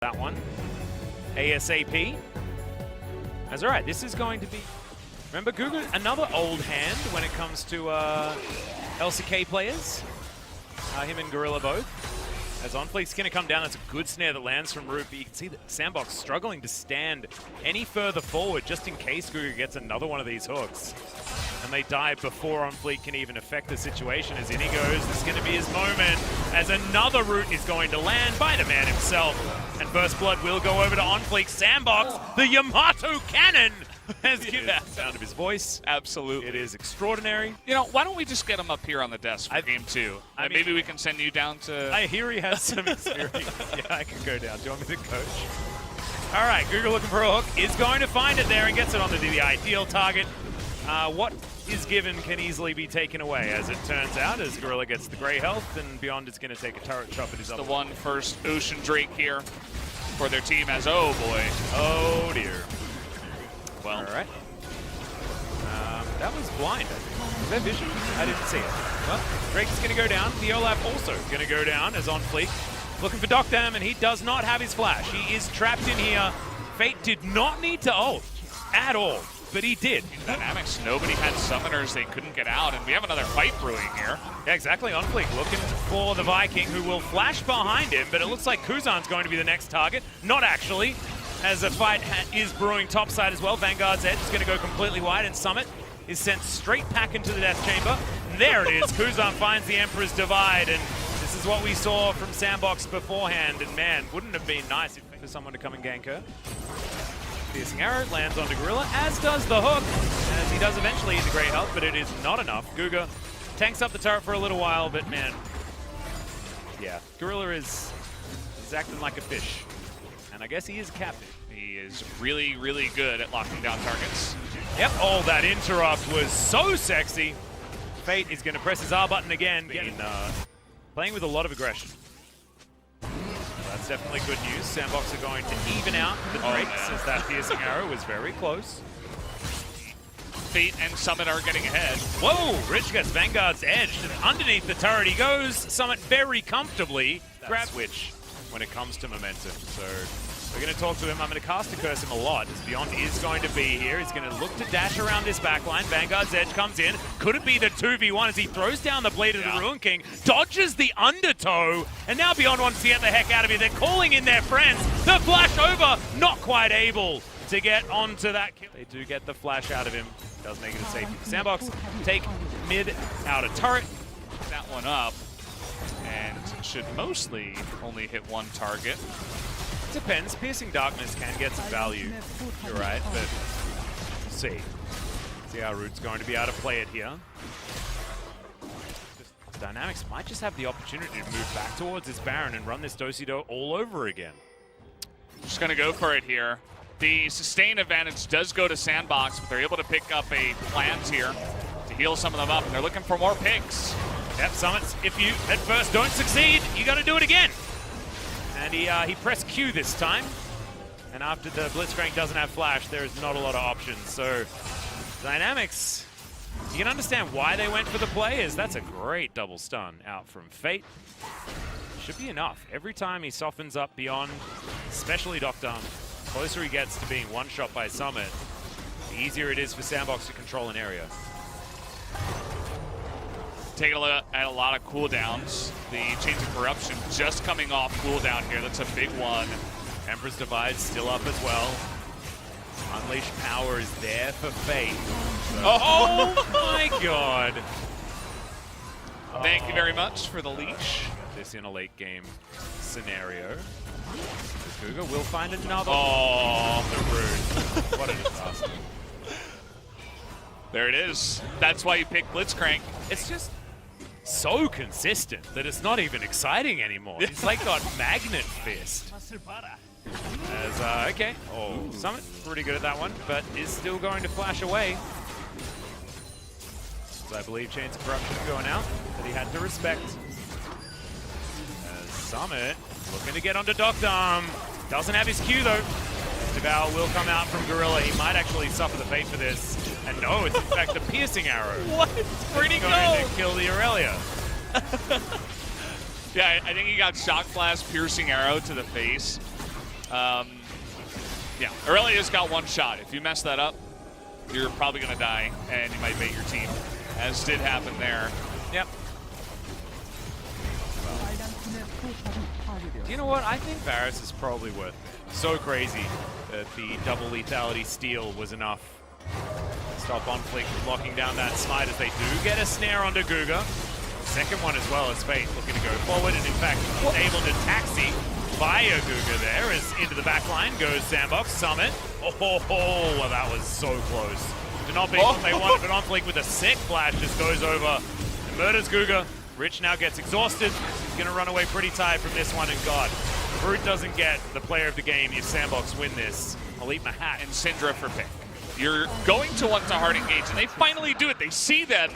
That one. ASAP. That's alright, this is going to be... Remember, Google, another old hand when it comes to LCK players. Him and Gorilla both. As OnFleek's going to come down, that's a good snare that lands from Root, but you can see that SANDBOX struggling to stand any further forward just in case Google gets another one of these hooks. And they die before OnFleek can even affect the situation. As in he goes, this is going to be his moment, as another Root is going to land by the man himself. And First Blood will go over to OnFleek. SANDBOX, the Yamato Cannon, has given the sound of his voice. Absolutely. It is extraordinary. You know, why don't we just get him up here on the desk for game 2? I mean, maybe we can send you down to... I hear he has some experience. Yeah, I can go down. Do you want me to coach? All right, Google looking for a hook, is going to find it there and gets it onto the ideal target. What is given can easily be taken away, as it turns out, as Gorilla gets the gray health, and Beyond is going to take a turret shot at his other. The one first Ocean Drake here for their team as, oh boy. Oh dear. Well, all right. That was blind, I think. Was that vision? I didn't see it. Well, Drake's going to go down. The Olaf also going to go down as OnFleek. Looking for Docdam, and he does not have his flash. He is trapped in here. Fate did not need to ult at all, but he did. In Dynamics, nobody had summoners. They couldn't get out, and we have another fight brewing here. Yeah, exactly. OnFleek looking for the Viking, who will flash behind him, but it looks like Kuzan's going to be the next target. Not actually, as a fight is brewing topside as well. Vanguard's Edge is going to go completely wide, and Summit is sent straight back into the Death Chamber. And there it is. Kuzan finds the Emperor's Divide, and this is what we saw from SANDBOX beforehand. And man, wouldn't have been nice for someone to come and gank her. Piercing arrow lands onto Gorilla, as does the hook, as he does eventually eat the great health, but it is not enough. Guga tanks up the turret for a little while, but man, yeah, Gorilla is acting like a fish. And I guess he is a captain. He is really, really good at locking down targets. Yep, oh, that interrupt was so sexy. Fate is going to press his R button again, playing with a lot of aggression. That's definitely good news. SANDBOX are going to even out the Drakes, as that piercing arrow was very close. Fate and Summit are getting ahead. Whoa! Rich gets Vanguard's Edge, and underneath the turret he goes. Summit very comfortably. Grab switch when it comes to momentum. So we're going to talk to him. I'm going to cast to curse him a lot, as Beyond is going to be here. He's going to look to dash around this backline. Vanguard's Edge comes in. Could it be the 2v1 as he throws down the blade of the Ruin King, dodges the undertow, and now Beyond wants to get the heck out of here. They're calling in their friends. The flash over, not quite able to get onto that kill. They do get the flash out of him. Does make it a safety for SANDBOX. Take mid out of turret. That one up, and should mostly only hit one target. Depends. Piercing Darkness can get some value. You're right, but we'll see. See how Root's going to be able to play it here. Dynamics might just have the opportunity to move back towards this Baron and run this Do-Si-Do all over again. Just going to go for it here. The sustain advantage does go to SANDBOX, but they're able to pick up a plant here to heal some of them up, and they're looking for more picks. Yep, Summits, if you at first don't succeed, you got to do it again. And he pressed Q this time. And after the Blitzcrank doesn't have flash, there's not a lot of options. So Dynamics, you can understand why they went for the play, as that's a great double stun out from Fate. Should be enough. Every time he softens up Beyond, especially Docdam, the closer he gets to being one-shot by Summit, the easier it is for SANDBOX to control an area. Taking a look at a lot of cooldowns. The Chains of Corruption just coming off cooldown here. That's a big one. Emperor's Divide still up as well. Unleashed Power is there for Fate. So. Oh my god! Thank you very much for the leash. This in a late game scenario. Guga will find another. Oh, the Rune. What a disaster. There it is. That's why you pick Blitzcrank. It's just so consistent that it's not even exciting anymore. It's like got Magnet Fist. As, okay. Oh, Summit, pretty good at that one, but is still going to flash away. So I believe Chains of Corruption going out, that he had to respect. As Summit looking to get onto Docdam. Doesn't have his Q though. Devour will come out from Gorilla. He might actually suffer the fate for this. And no, it's in fact the piercing arrow. What? Where'd he go? Going to kill the Aurelia. Yeah, I think he got Shock Blast, piercing arrow to the face. Yeah, Aurelia's got one shot. If you mess that up, you're probably going to die, and you might bait your team, as did happen there. Yep. You know what? I think Varus is probably worth it. So crazy that the double lethality steal was enough. Stop on flick, locking down that smite as they do get a snare onto Guga. Second one as well as Fate looking to go forward, and in fact able to taxi via Guga there as into the back line goes SANDBOX. Summit. Oh, well, that was so close. Did not be what they wanted, but on flick with a sick flash just goes over and murders Guga. Rich now gets exhausted. He's going to run away pretty tired from this one, and God, Brute doesn't get the player of the game if SANDBOX win this. I'll eat my hat. And Syndra for pick. You're going to want to hard engage, and they finally do it. They see that.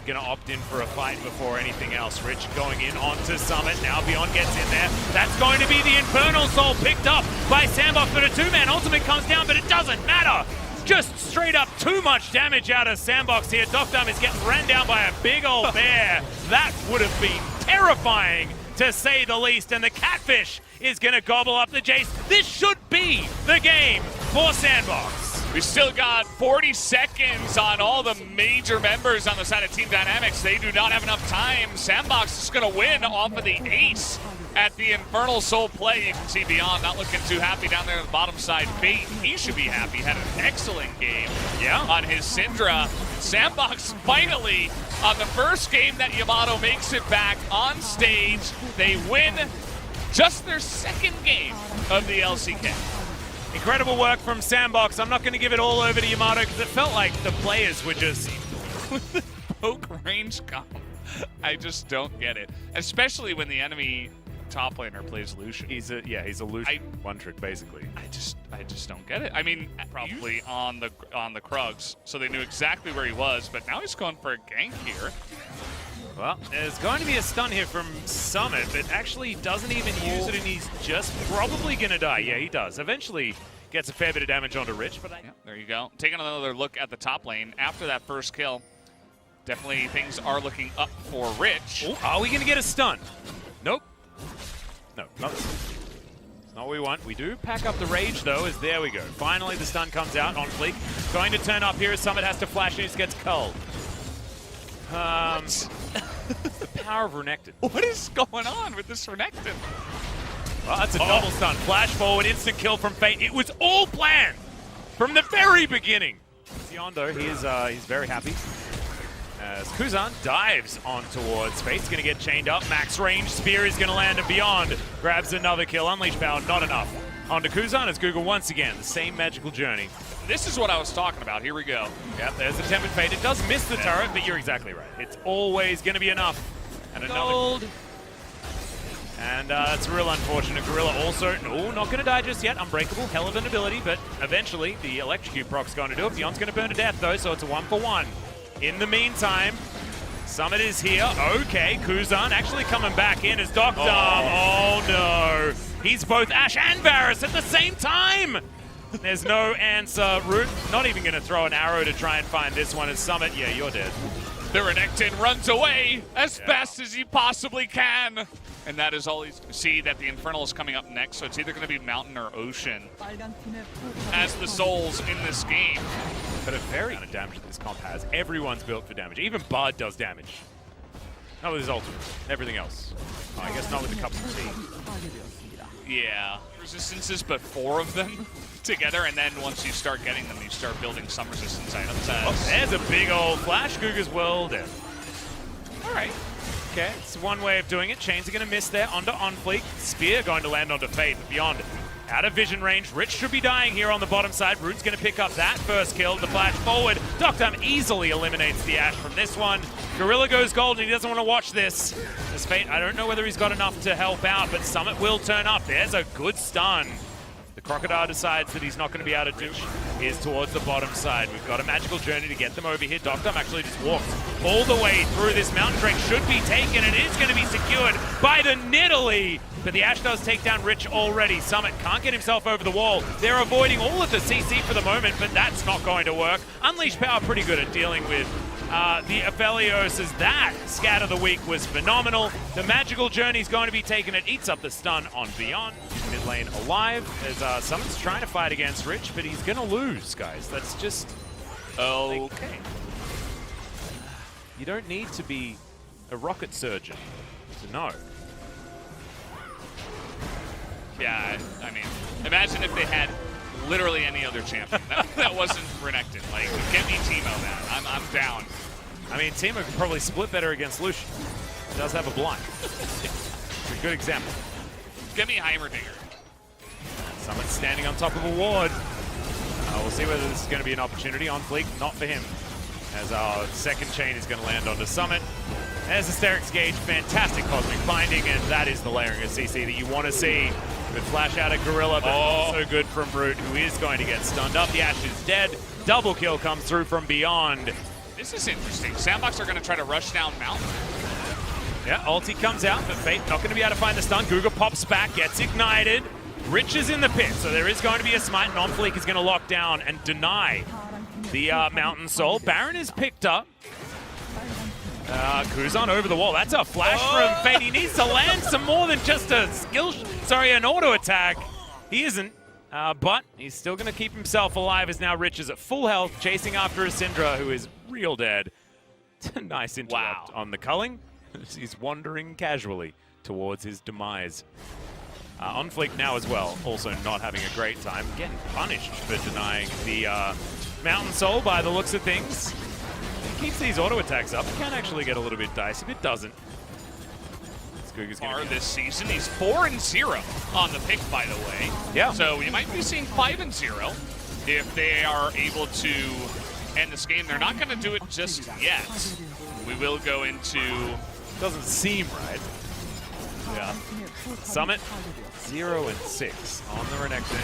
Gonna opt in for a fight before anything else. Rich going in onto Summit. Now Beyond gets in there. That's going to be the Infernal Soul picked up by SANDBOX, but a two-man ultimate comes down, but it doesn't matter. Just straight up too much damage out of SANDBOX here. Docdom is getting ran down by a big old bear. That would have been terrifying, to say the least, and the Catfish is gonna gobble up the Jace. This should be the game for SANDBOX. We still got 40 seconds on all the major members on the side of Team Dynamics. They do not have enough time. SANDBOX is going to win off of the ace at the Infernal Soul play. You can see Beyond not looking too happy down there on the bottom side. Fate, he should be happy. Had an excellent game on his Syndra. SANDBOX finally, on the first game that Yamato makes it back on stage, they win just their second game of the LCK. Incredible work from SANDBOX. I'm not going to give it all over to Yamato because it felt like the players were just with the poke range comp. I just don't get it, especially when the enemy top laner plays Lucian. He's a Lucian one trick basically. I just don't get it. I mean, probably on the Krugs, so they knew exactly where he was, but now he's going for a gank here. Well, there's going to be a stun here from Summit, but actually doesn't even use it, and he's just probably going to die. Yeah, he does. Eventually gets a fair bit of damage onto Rich, but there you go. Taking another look at the top lane after that first kill. Definitely things are looking up for Rich. Ooh, are we going to get a stun? Nope. No, not this one. It's not what we want. We do pack up the rage, though, as there we go. Finally, the stun comes out on Fleek. Going to turn up here as Summit has to flash and he just gets culled. The power of Renekton. What is going on with this Renekton? Well, that's a double stun. Flash forward, instant kill from Fate. It was all planned from the very beginning. Siondo, he's very happy. As Kuzan dives on towards Fate's going to get chained up. Max range, Spear is going to land and Beyond. Grabs another kill. Unleash power, not enough. Onto Kuzan as Google once again. The same magical journey. This is what I was talking about. Here we go. Yep, there's the Tempered Fate. It does miss the turret, but you're exactly right. It's always going to be enough. And another. And that's real unfortunate. Gorilla also, not going to die just yet. Unbreakable, hell of an ability, but eventually the Electrocute proc's going to do it. Beyond's going to burn to death, though, so it's a 1-for-1. In the meantime, Summit is here. Okay, Kuzan actually coming back in as Docdom. Oh no. He's both Ashe and Varus at the same time. There's no answer. Root not even going to throw an arrow to try and find this one as Summit. Yeah, you're dead. The Renekton runs away as fast as he possibly can. And that is all he's going to see, that the Infernal is coming up next. So it's either going to be Mountain or Ocean as the souls in this game. But a very amount of damage that this comp has. Everyone's built for damage. Even Bard does damage. Not with his ultimate. Everything else. Oh, I guess not with the cups of tea. Yeah. Resistances, but 4 of them together, and then once you start getting them, you start building some resistance items. There's a big old flash. Guga's well dead. All right. Okay, it's one way of doing it. Chains are going to miss there onto Onfleek. Spear going to land onto Fate, but Beyond out of vision range. Rich should be dying here on the bottom side. Root's going to pick up that first kill. The flash forward. Docdom easily eliminates the Ashe from this one. Gorilla goes gold, and he doesn't want to watch this. This Fate, I don't know whether he's got enough to help out, but Summit will turn up. There's a good stun. The Crocodile decides that he's not going to be able to do. Here's towards the bottom side. We've got a magical journey to get them over here. Docdom actually just walks all the way through. This mountain drake should be taken. It is going to be secured by the Nidalee. But the Ashe does take down Rich already. Summit can't get himself over the wall. They're avoiding all of the CC for the moment, but that's not going to work. Unleash Power pretty good at dealing with the Aphelios, as that scat of the week was phenomenal. The magical journey is going to be taken. It eats up the stun on Beyond. Mid lane alive as Summon's trying to fight against Rich, but he's going to lose, guys. That's just okay. You don't need to be a rocket surgeon to know. Yeah, I mean, imagine if they had literally any other champion that wasn't Renekton. Like, get me Teemo, man. I'm down. I mean, Teemo could probably split better against Lucian. He does have a blind. It's a good example. Get me Heimerdinger. Someone's standing on top of a ward. We'll see whether this is going to be an opportunity on Fleek. Not for him, as our second chain is going to land onto Summit. There's Asterix Gauge, fantastic cosmic binding, and that is the layering of CC that you want to see. Good flash out of Gorilla, but also good from Root, who is going to get stunned up. The Ashe is dead. Double kill comes through from Beyond. This is interesting. SANDBOX are going to try to rush down Mountain. Yeah, ulti comes out, but Fate not going to be able to find the stun. Guga pops back, gets ignited. Rich is in the pit, so there is going to be a smite. Non-Fleek is going to lock down and deny the Mountain Soul. Baron is picked up. Kuzan over the wall. That's a flash from Fate. He needs to land some more than just a an auto attack. He isn't, but he's still going to keep himself alive as now Rich is at full health, chasing after a Syndra who is real dead. Nice interrupt on the culling. He's wandering casually towards his demise. On Fleek now as well, also not having a great time. Getting punished for denying the Mountain Soul by the looks of things. He keeps these auto attacks up. It can actually get a little bit dicey, but it doesn't. This season, he's 4-0 on the pick, by the way. Yeah. So you might be seeing 5-0 if they are able to end this game. They're not going to do it just yet. We will go into... Doesn't seem right. Yeah. Summit 0-6 on the Renekton.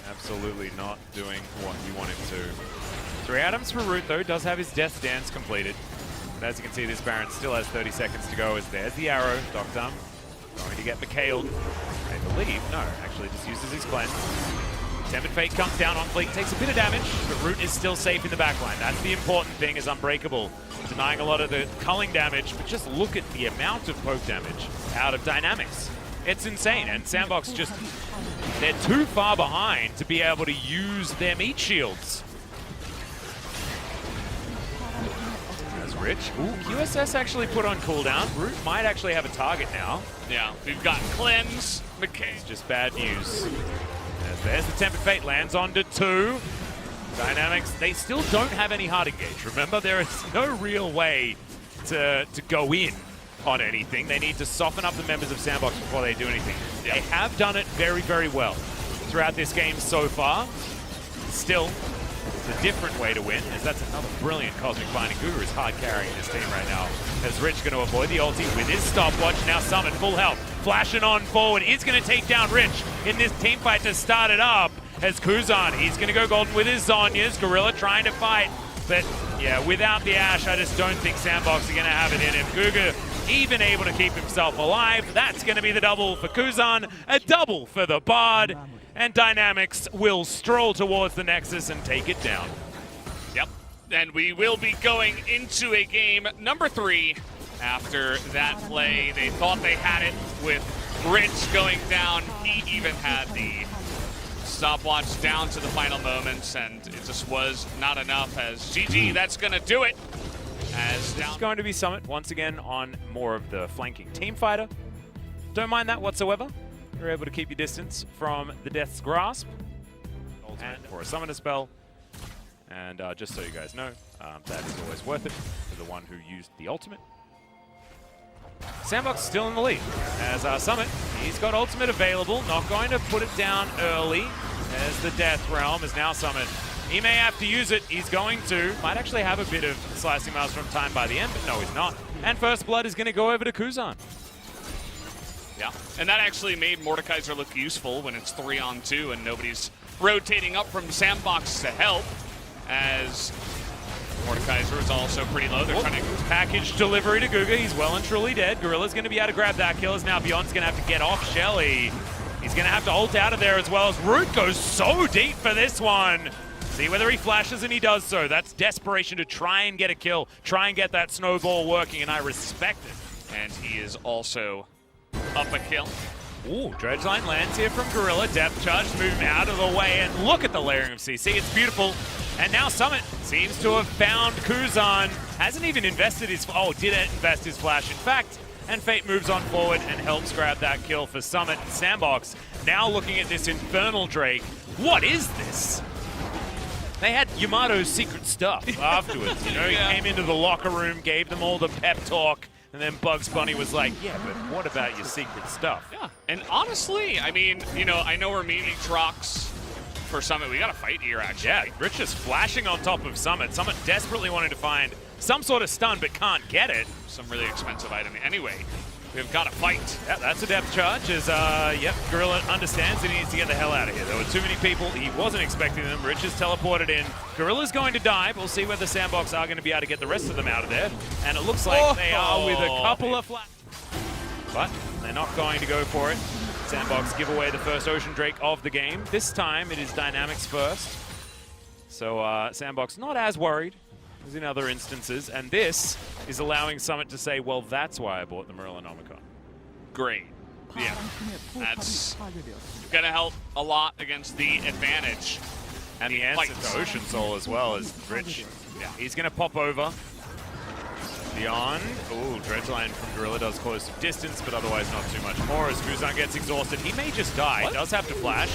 Absolutely not doing what you want him to. 3 items for Root, though, does have his Death Dance completed. But as you can see, this Baron still has 30 seconds to go as there's the arrow. Doctor going to get McHale'd. I believe, no, actually just uses his cleanse. Tempered Fate comes down on Fleek, takes a bit of damage, but Root is still safe in the backline. That's the important thing, is Unbreakable, denying a lot of the culling damage, but just look at the amount of poke damage out of Dynamics. It's insane, and SANDBOX just, they're too far behind to be able to use their meat shields. That's Rich. Ooh, QSS actually put on cooldown. Root might actually have a target now. Yeah, we've got Cleanse, McKay. It's just bad news. There's the Tempered Fate, lands onto 2. Dynamics, they still don't have any hard engage. Remember, there is no real way to go in on anything. They need to soften up the members of SANDBOX before they do anything. Yep. They have done it very, very well throughout this game so far. Still, it's a different way to win, as that's another brilliant Cosmic Binding. Guga is hard carrying this team right now. As Rich going to avoid the ulti with his stopwatch. Now Summit, full health, flashing on forward. Is going to take down Rich in this team fight to start it up. As Kuzan, he's going to go golden with his Zhonya's. Gorilla trying to fight. But yeah, without the Ashe, I just don't think SANDBOX are going to have it in him. Guga even able to keep himself alive. That's going to be the double for Kuzan, a double for the Bard. And Dynamics will stroll towards the Nexus and take it down. Yep, and we will be going into a game number 3 after that play. They thought they had it with Rich going down. He even had the stopwatch down to the final moments, and it just was not enough. As GG, that's going to do it. As down. It's going to be Summit once again on more of the flanking team fighter. Don't mind that whatsoever. You're able to keep your distance from the Death's Grasp. And for a Summoner spell. And just so you guys know, that is always worth it for the one who used the ultimate. SANDBOX still in the lead. As Summit, he's got ultimate available. Not going to put it down early. As the Death Realm is now Summit. He may have to use it. He's going to. Might actually have a bit of slicing mouse from time by the end, but no, he's not. And First Blood is going to go over to Kuzan. Yeah, and that actually made Mordekaiser look useful when it's 3-on-2 and nobody's rotating up from SANDBOX to help, as Mordekaiser is also pretty low. They're trying to package delivery to Guga. He's well and truly dead. Gorilla's going to be able to grab that kill, as now Beyond's going to have to get off Shelly. He's going to have to ult out of there, as well as Root goes so deep for this one. See whether he flashes, and he does so. That's desperation to try and get a kill, try and get that snowball working, and I respect it. And he is also up a kill. Ooh, Dredgeline lands here from Gorilla. Depth charge, move him out of the way, and look at the layering of CC. It's beautiful. And now Summit seems to have found Kuzan. Hasn't even invested his... Oh, didn't invest his flash, in fact. And Fate moves on forward and helps grab that kill for Summit. SANDBOX now looking at this Infernal Drake. What is this? They had Yamato's secret stuff afterwards. You know, he came into the locker room, gave them all the pep talk. And then Bugs Bunny was like, yeah, but what about your secret stuff? Yeah, and honestly, I mean, you know, I know we're meeting Trox for Summit. We got to fight here, actually. Yeah, Rich is flashing on top of Summit. Summit desperately wanting to find some sort of stun, but can't get it. Some really expensive item. Anyway, we've got to fight. Yeah, that's a depth charge as, yep, Gorilla understands that he needs to get the hell out of here. There were too many people. He wasn't expecting them. Rich is teleported in. Gorilla's going to die. We'll see whether SANDBOX are going to be able to get the rest of them out of there. And it looks like they are with a couple of flat. But they're not going to go for it. SANDBOX give away the first Ocean Drake of the game. This time it is Dynamics first. So SANDBOX not as worried as in other instances. And this is allowing Summit to say, well, that's why I bought the Merlinomicon. Great. Yeah, that's going to help a lot against the advantage. And the answer to Ocean Soul as well is Rich. Yeah, he's going to pop over. Beyond. Ooh, Dredgeline from Gorilla does close distance, but otherwise not too much more as Kuzan gets exhausted. He may just die. Does have to flash.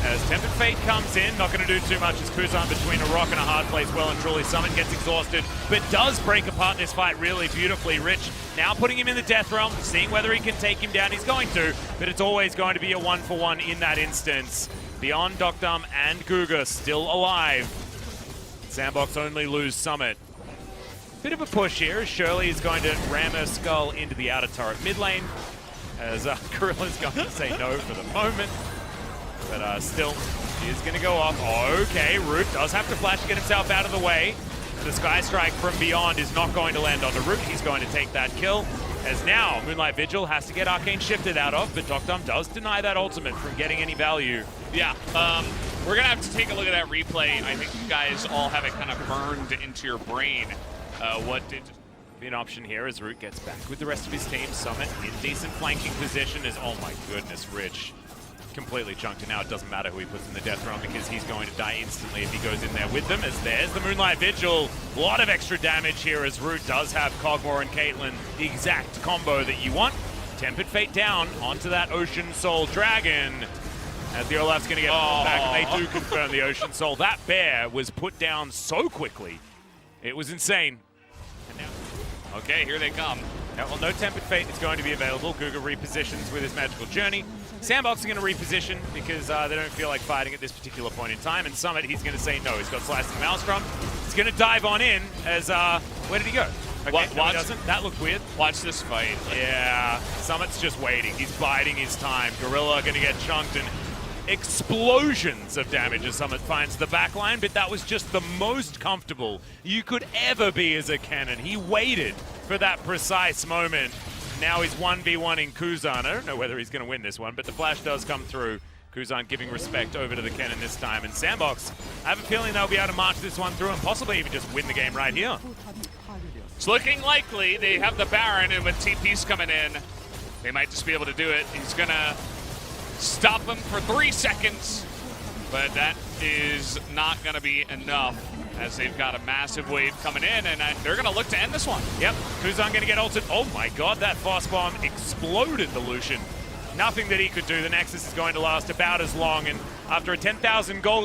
As Tempered Fate comes in, not going to do too much as Kuzan between a rock and a hard place. Well and truly, Summit gets exhausted, but does break apart this fight really beautifully. Rich now putting him in the death realm, seeing whether he can take him down. He's going to, but it's always going to be a 1-for-1 in that instance. Beyond, Docdum, and Guga still alive. SANDBOX only lose Summit. Bit of a push here as Shirley is going to ram her skull into the outer turret mid lane, as Gorilla's going to say no for the moment. But still, she is going to go off. Okay, Root does have to flash to get himself out of the way. The Sky Strike from Beyond is not going to land on the Root. He's going to take that kill. As now, Moonlight Vigil has to get Arcane shifted out of, but Docdum does deny that ultimate from getting any value. Yeah, we're going to have to take a look at that replay. I think you guys all have it kind of burned into your brain. What did be an option here as Root gets back with the rest of his team. Summit in decent flanking position as, oh my goodness, Rich completely chunked, and now it doesn't matter who he puts in the death realm because he's going to die instantly if he goes in there with them. As there's the Moonlight Vigil. A lot of extra damage here as Root does have Cogmore and Caitlyn, the exact combo that you want. Tempered Fate down onto that Ocean Soul Dragon. As the Olaf's going to get back, and they do confirm the Ocean Soul. That bear was put down so quickly. It was insane. And now, okay, here they come. Now, well, no Tempered Fate is going to be available. Guga repositions with his Magical Journey. SANDBOX are going to reposition because they don't feel like fighting at this particular point in time. And Summit, he's going to say no. He's got Slicing Maelstrom. He's going to dive on in as, where did he go? Okay, no, he doesn't. That looked weird. Watch this fight. Yeah, Summit's just waiting. He's biding his time. Gorilla going to get chunked and explosions of damage as Summit finds the backline, but that was just the most comfortable you could ever be as a cannon. He waited for that precise moment. Now he's 1v1ing Kuzan. I don't know whether he's going to win this one, but the flash does come through. Kuzan giving respect over to the cannon this time. And SANDBOX, I have a feeling they'll be able to march this one through and possibly even just win the game right here. It's looking likely. They have the Baron, and with TP's coming in, they might just be able to do it. He's going to stop him for 3 seconds, but that is not going to be enough as they've got a massive wave coming in, and they're going to look to end this one. Yep, Kuzan going to get ulted. Oh my god, that fast bomb exploded the Lucian. Nothing that he could do. The Nexus is going to last about as long, and after a 10,000 gold